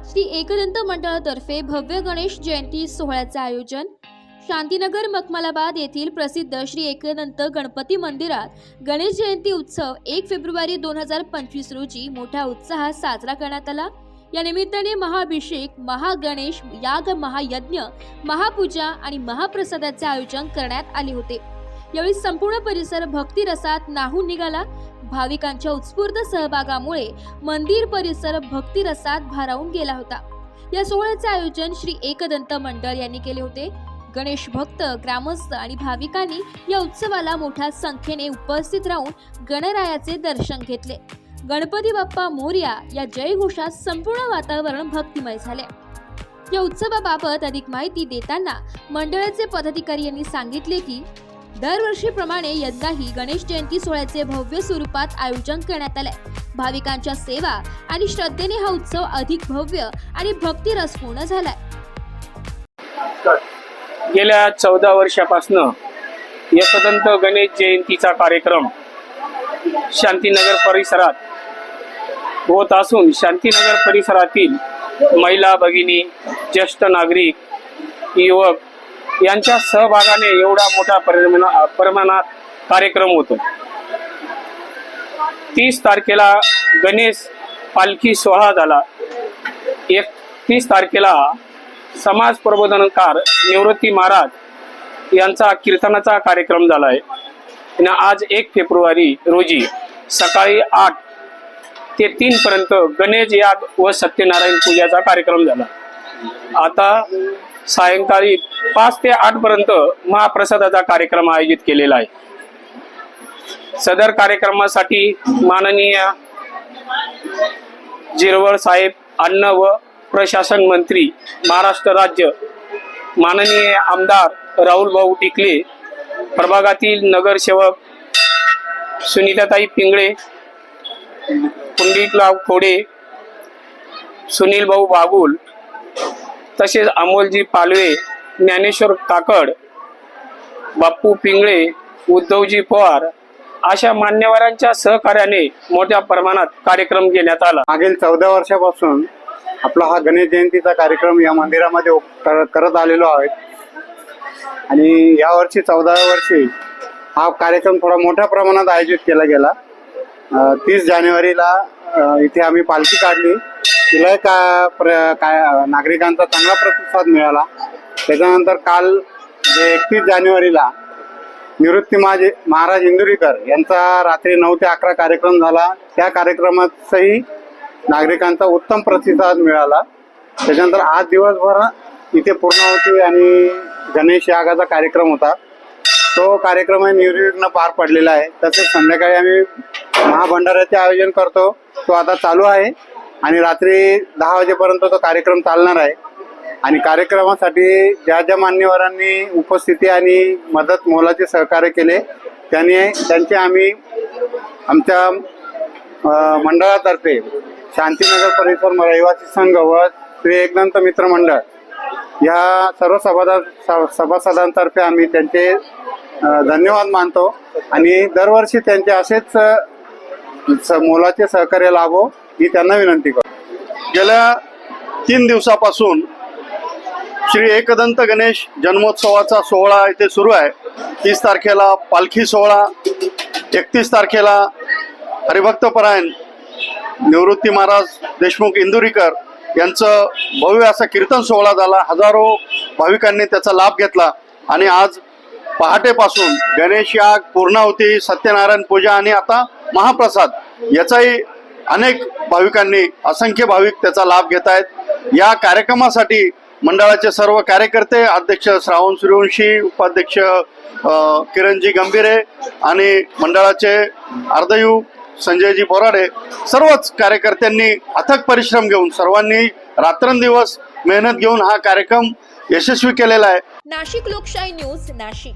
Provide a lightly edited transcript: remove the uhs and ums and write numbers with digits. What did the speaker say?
श्री एकदंत मंडळातर्फे भव्य गणेश जयंती सोहळ्याचे आयोजन शांतीनगर मखमलाबाद येथील प्रसिद्ध श्री एकदंत गणपती मंदिरात गणेश जयंती उत्सव 1 फेब्रुवारी 2025 रोजी मोठ्या उत्साहात साजरा करण्यात आला। या निमित्ताने महाअभिषेक, महागणेश याग, महायज्ञ, महापूजा आणि महाप्रसादाचे आयोजन करण्यात आले होते। यावेळी संपूर्ण परिसर भक्ती रसात न्हाऊन निघाला। भाविकांच्या उत्स्फूर्त सहभागामुळे मंदिर परिसर भक्ती रसात भारावून गेला होता। या सोहळ्याचे आयोजन श्री एकदंत मंडळ यांनी केले होते। गणेश भक्त, ग्रामस्थ आणि भाविकांनी या उत्सवाला मोठ्या संख्येने उपस्थित राहून गणरायाचे दर्शन घेतले। गणपती बाप्पा मोरया या जयघोषात संपूर्ण वातावरण भक्तिमय झाले। या उत्सवाबाबत अधिक माहिती देताना मंडळाचे पदाधिकारी यांनी सांगितले की दरवर्षीप्रमाणे यंदाही गणेश जयंती सोहळ्याचे भव्य स्वरूपात आयोजन करण्यात आले। भाविकांच्या सेवा आणि श्रद्धेने हा उत्सव अधिक भव्य आणि भक्तिरसपूर्ण झालाय। गेल्या 14 वर्षापासून एकदंत गणेश जयंतीचा कार्यक्रम शांतीनगर परिसरात होत असून शांतीनगर परिसरातील महिला भगिनी, ज्येष्ठ नागरिक, युवक यांच्या सहभागाने एवढा मोठा प्रमाणात कार्यक्रम होतो। 30 तारखेला गणेश पालखी सोहळा झाला। 31 तारखेला समाज प्रबोधनकार निवृत्ती महाराज यांचा कीर्तनाचा कार्यक्रम झाला आहे आणि आज 1 फेब्रुवारी रोजी सकाळी 8 ते 3 पर्यंत गणेश याग व सत्यनारायण पूजाचा कार्यक्रम झाला। आता सायंकाळी 5 ते 8 पर्यंत महाप्रसादाचा कार्यक्रम आयोजित केलेला आहे। सदर कार्यक्रमासाठी माननीय जिरवळ साहेब, अन्न व प्रशासन मंत्री महाराष्ट्र राज्य, माननीय आमदार राहुल भाऊ टिकले, प्रभागातील नगरसेवक सुनीताताई पिंगळे, पुंडलिकराव खोडे, सुनील भाऊ बागुल, तसेच अमोलजी पालवे, ज्ञानेश्वर काकड, बाप्पू पिंगळे, उद्धवजी पवार अशा मान्यवरांच्या सहकार्याने मोठ्या प्रमाणात कार्यक्रम घेण्यात आला। मागील 14 वर्षापासून आपला हा गणेश जयंतीचा कार्यक्रम या मंदिरामध्ये करत आलेलो आहोत आणि यावर्षी 14व्या वर्षी हा कार्यक्रम थोडा मोठ्या प्रमाणात आयोजित केला गेला। 30 जानेवारीला इथे आम्ही पालखी काढली, तिला नागरिकांचा चांगला प्रतिसाद मिळाला। त्याच्यानंतर काल 31 जानेवारीला निवृत्ती महाराज इंदुरीकर यांचा रात्री 9 ते 11 कार्यक्रम झाला। त्या कार्यक्रमातही नागरिकांचा उत्तम प्रतिसाद मिळाला। त्याच्यानंतर आज दिवसभर इथे पूर्णाहुती आणि गणेश यागाचा कार्यक्रम होता। तो कार्यक्रम निर्विघ्न पार पडलेला आहे। तसेच संध्याकाळी आम्ही महाभंडाऱ्याचे आयोजन करतो, तो आता चालू आहे आणि रात्री 10 वाजेपर्यंत तो कार्यक्रम चालणार आहे। आणि कार्यक्रमासाठी ज्या ज्या मान्यवरांनी उपस्थिती आणि मदत मोलाचे सहकार्य केले त्यांचे आम्ही आमच्या मंडळातर्फे शांतीनगर परिसर रहिवासी संघ व श्री एकदंत मित्र मंडळ या सर्व सभासदांतर्फे आम्ही त्यांचे धन्यवाद मानतो आणि दरवर्षी त्यांचे असेच मोलाचे सहकार्य लाभो ही त्यांना विनंती करतो। गेल्या 3 दिवसापासून श्री एकदंत गणेश जन्मोत्सवाचा सोहळा इथे सुरू आहे। 30 तारखेला पालखी सोहळा, 31 तारखेला हरिभक्तपरायण निवृत्ती महाराज देशमुख इंदुरीकर यांचं भव्य असा कीर्तन सोहळा झाला। हजारो भाविकांनी त्याचा लाभ घेतला आणि आज पहाटेपासून गणेश याग, पूर्णाहुती, सत्यनारायण पूजा आणि आता महाप्रसाद याचाही अनेक भाविकांनी, असंख्य भाविक त्याचा लाभ घेत आहेत। या कार्यक्रमासाठी मंडळाचे सर्व कार्यकर्ते, अध्यक्ष श्रावण सूर्यवंशी, उपाध्यक्ष किरणजी गंभीरे आणि मंडळाचे अर्धयू संजयजी बोराडे, सर्वच कार्यकर्त्यांनी अथक परिश्रम घेऊन सर्वांनी रात्रंदिवस मेहनत घेऊन हा कार्यक्रम यशस्वी केलेला आहे। नाशिक लोकशाही न्यूज, नाशिक।